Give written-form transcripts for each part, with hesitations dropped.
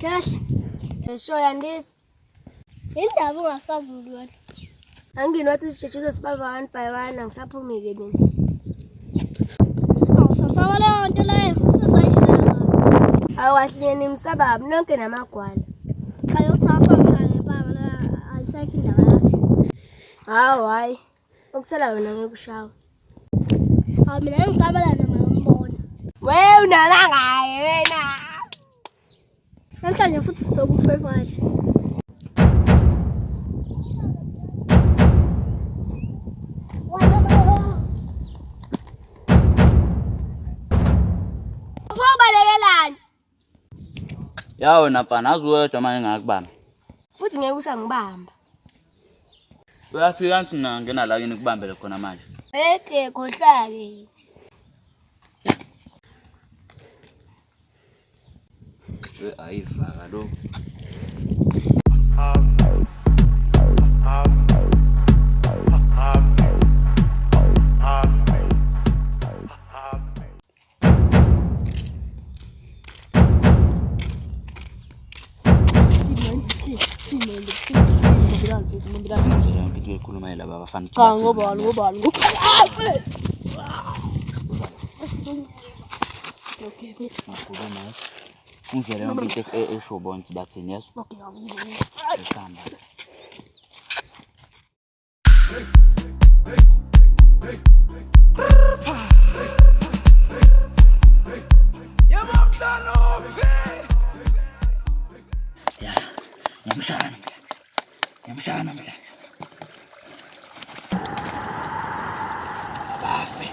Kahle. Esho yandisi. Indaba ungasazulu wena. Anginothi sijetshiswe sibaba one by one angisaphumi-ke mina. Awusasaba leyo nto leyo. Sesayishaya. Awasinyeni nimsababi nonke namagwala. Cha yothatha mhlanje baba la ayisekho indaba yakhe. Hayi. Okusala wena ngekushawa. Hawu mina ngisabela nama yombona. We unabangaye wena. Namhlanje futhi sizokufavorite. Yawo napana azuwedwa manje ngakubamba. Futhi ngeke usangibamba. Uyafika kanti ngena la kini kubambele khona manje. Eke khohlake. Ayifaka lo. Cha ngoba Okay. Ngizele yonke into esho bonke bathini yeso. Okay, Ekhamba. Yamshana mhlanje. Bafe.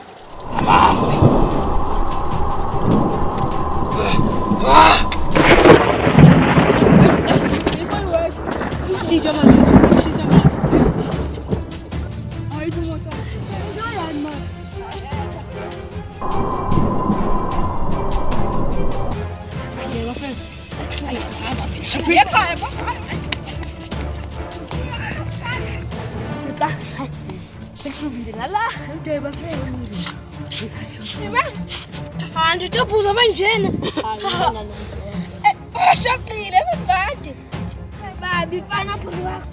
Hantu topuza manjena. Shaqile bafati. Babi fana phuzu wakho.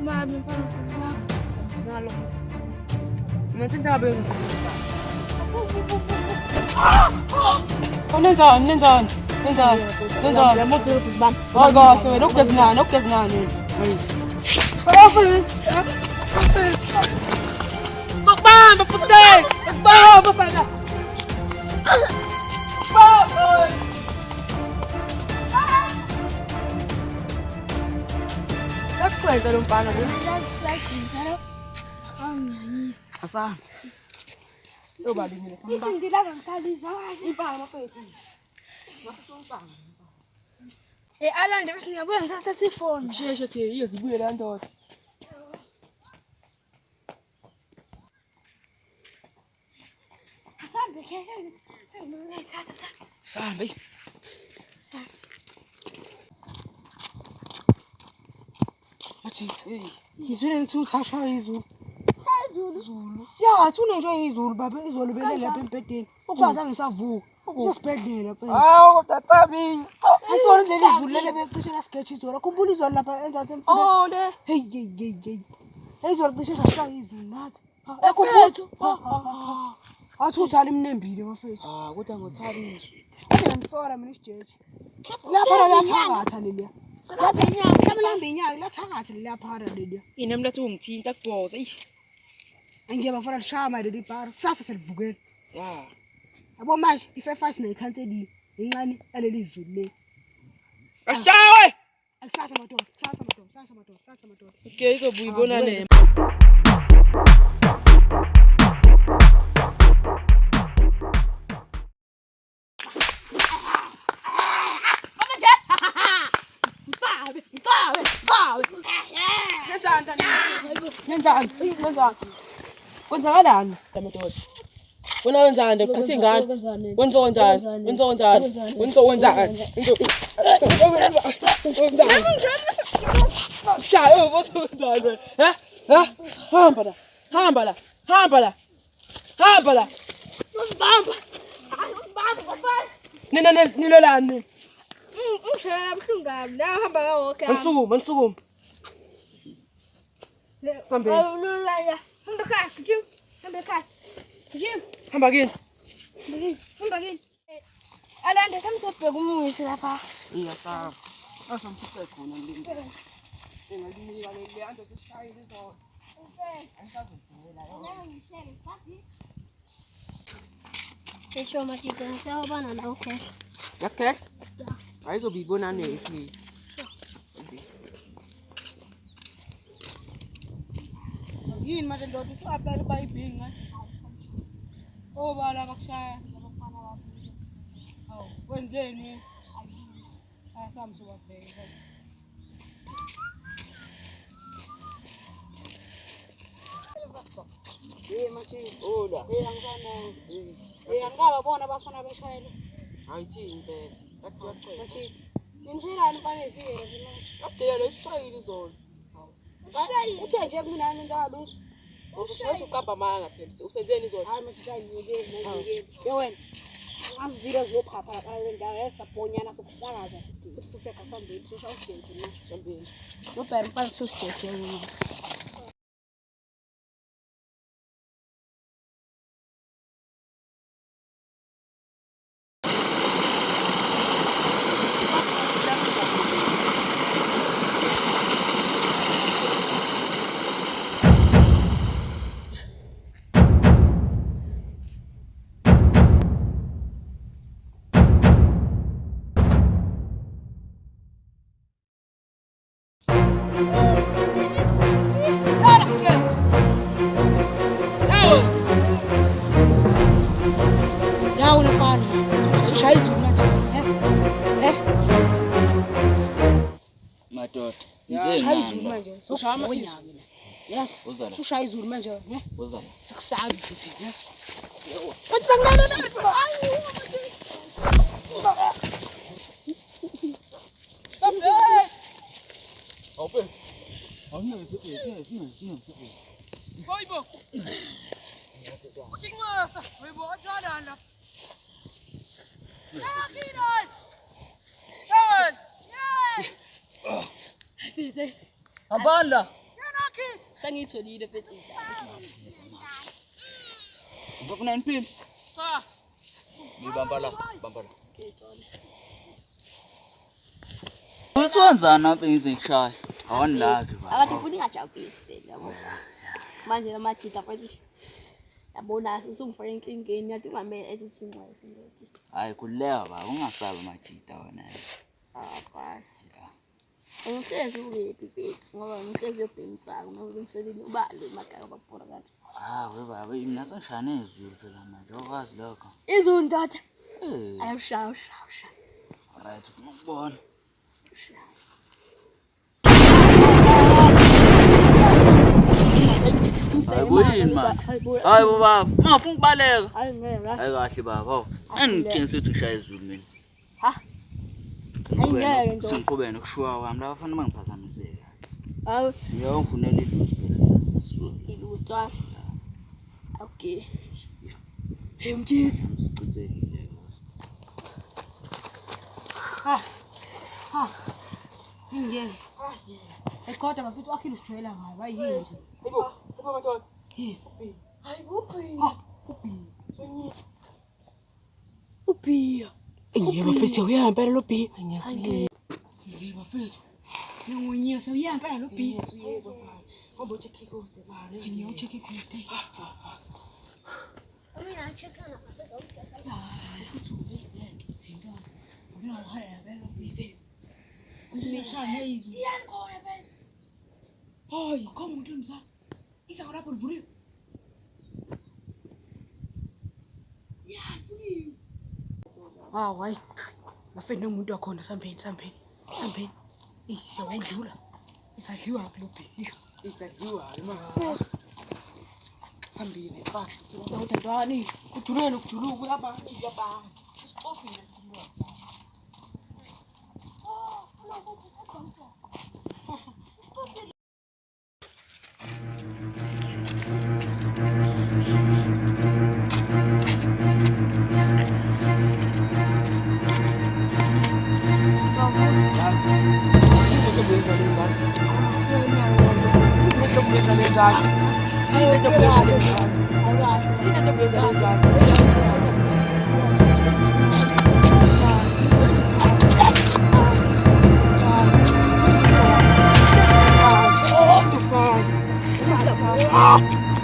Mami fana phuzu wakho. Nalo. Ngathi indaba yengiqhubeka. Nenzani? Yamoto phuzu bami. Kahle wena okugezinani. Sokubamba futhi. Sibamba fana. Sakwenza lo mfana lo. Asana. Yoba limile samba. Isindilanga ngisalizwa. Impama mfethu. Alande bese ngiyabuya ngisasethi ifoni. Sheshe ke iyozibuye la ndoda. Asambe ke sengithatha. Sambe. Athi izulu ngithuthi ashaya izulu. Izulu. Ya, thuna nje izulu baba izolo belele lapha empedeni. Ukwazi angisavuka. Usesibhedlela phela. Hawu tatami. Ayisona leli izulu lele becishe lasigetsha izolo. Khumbula izolo lapha enzansi emfuleni. Oh le. Hey. Izolo cishe sashaya izulu nathi. Ekuphethu. Athi uthali mnembile mafethu. Kodwa ngothabiswa. Kodwa ngimsora mina isijeje. Lapha lathakatha leliya. Lapha inyanga, lamlamba inyanga lathakatha lapha leliya. Ina mlethe ungithinta kubhoza. Angiyaba mfana lishama leli bar. Kusasa selivukela. Ya. Yabo manje i5 nayikhanseliwe. Incane aleli izulu le. Ashawe. Akusasa madoda. Okay, izobuya ibona le. Nenzani? Kwenzakalani madoda? Wena wenzani ngikhathi ngani? Wenzonjani? Shaya wenzani? Hamba la. Usibamba. Hayi usibamba bafana. Nilolani? Ngishaya abhlungu la hamba ngawo ke. Mansukuma. Sambe. Awulula. Hamba ekhaya, Jim. Hamba ekhaya. Jim. Hamba kini. Hamba kini. Alanda samsobheka umuyisi lapha. Iyasaba. Asamfuthe khona lento. Engalimika le anto sishayile izona. Esho Majida ngisawubona la okay. Okay. Ayizobibona nefi. Yini manje ndoda usu-apply iBayibhinga. Obala bakushaya abafana bakho. Hawu, wenzeni? Asamso wabheka. Machini. Ola. Angisananzi. Angikababona abafana beshayela. Ayithini impela. Kade waqeda. Machini. Nimshayelani mfana efike nje. Kade lesishayile izolo. Hawu. Uthe nje kumina nindalo. Ushayisa uqamba manga phela. Usenzeni izolo? Hayi manje ngiyekeni. Wena. Ngazivile zophapha lapha wendawo yesabhonyana sokusakaza. Futhi kuseka sambeni. Shosha ujenje manje sambeni. Nobhera mfana Tuesday nje. Madoda. Shaya izulu manje. Ushaya Yes. Ushaya izulu manje, ne? Uzala. Sikusabi futhi, yes. Bathi sanginana. Awupe. Awunese Hayibo. Uchingasa, hayibo athanda la. Yakini. Fize. Abanda. Yanaki. Sangitholile futhi. Uzofuna impilo? Cha. Ngibamba la. Usiwenzana apha ngizekushaya. Awandlaki ba. Akade ufuna ingajabulisi phela yabo. Manje la Majida mfethu. Yabona sisungifake enkingeni yathi ungamele ethi inxele sendothi. Hayi kulewa ba ungasabi Majida wena. Apha. Ngihlezi ukephi mfethu ngoba ngihlezi yobhemtsaka ngokulungiselela ubalo emagaka babhora kanje. Webaba mina sengishane izulu phela manje okwazi lokho. Izulu ntatha. Ayusha. Ayusha. Alright ufuna ukubona. Hayi man. Hayi baba, mafuna ukubaleka. Hayi ngeke. Hayi kahle baba. Engitshengisa ukuthi ngishaya izulu mina. Ha. Ayingeke nje. Sengiqhubene kushuwa kwami la bafana bangiphazamiseke. Hawu, Ngiyawufunela ilusi phela. ilutwa. Okay. Hey mjidi. Ngicithekile. Ngiyeke. Eqoda bafethu akhile usijwayela ngayo bayini nje. Hayibo madoda. Hayi Ubhiya. Yebo bafethu uyahambela lo Bhiya. Ngiyasuyeka. Yebo bafethu. Ningonyesa uyahambela lo Bhiya. Yebo baba. Ngoba ucheck icoste baba. Ngiyocheck icoste. Mina check ana bafethu. Simeshane izulu. Iyankhona phela. Hayi, khoma umuntu emzana. Isa lapho livulile. Yafuniwe. Hayi. Bafethu nomuntu wakhona sambeni. Siyawudlula. Isadliwa kulobhi. Isadliwa imali. Sambili fast. Uthandani. Kujulweni kujuluka uyabanga. Isixofile kujuluka. buyeza lenzansi. Into buyeza lenzansi. Into buyeza lenzansi. Into buyeza lenzansi. Ah!